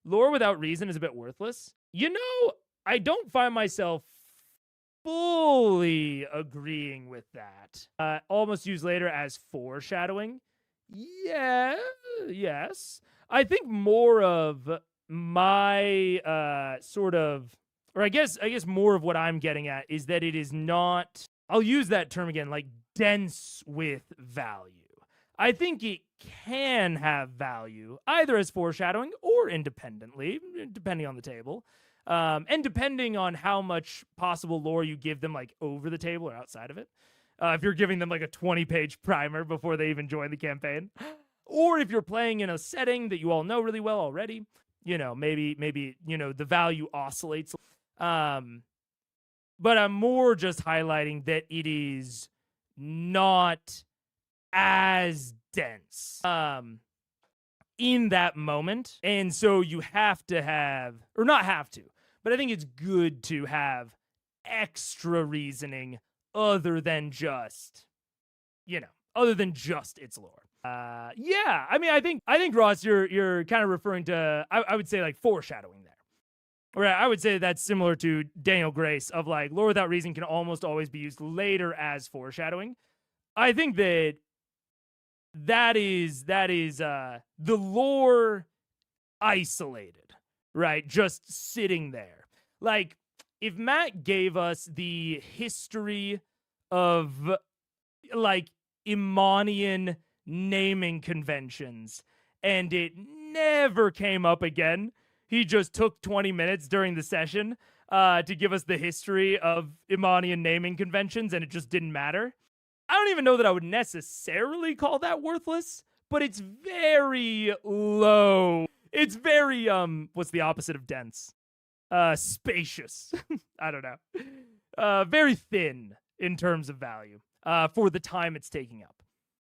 lore without reason is a bit worthless. I don't find myself fully agreeing with that. Almost used later as foreshadowing. Yeah, yes. I think more of my sort of, or I guess more of what I'm getting at is that it is not, I'll use that term again, like dense with value. I think it can have value either as foreshadowing or independently, depending on the table. And depending on how much possible lore you give them, like over the table or outside of it. If you're giving them like a 20-page primer before they even join the campaign, or if you're playing in a setting that you all know really well already, maybe the value oscillates. But I'm more just highlighting that it is not as dense in that moment. And so you have to have, or not have to, but I think it's good to have extra reasoning other than just, its lore. Yeah, I mean, I think Ross, you're kind of referring to, I would say like foreshadowing there. Right, I would say that's similar to Daniel Grace of like lore without reason can almost always be used later as foreshadowing. I think that is the lore isolated, right? Just sitting there. Like if Matt gave us the history of like Imanian naming conventions and it never came up again, he just took 20 minutes during the session to give us the history of Imanian naming conventions and it just didn't matter. I don't even know that I would necessarily call that worthless, but it's very low. It's very what's the opposite of dense? Spacious. I don't know. Very thin in terms of value for the time it's taking up.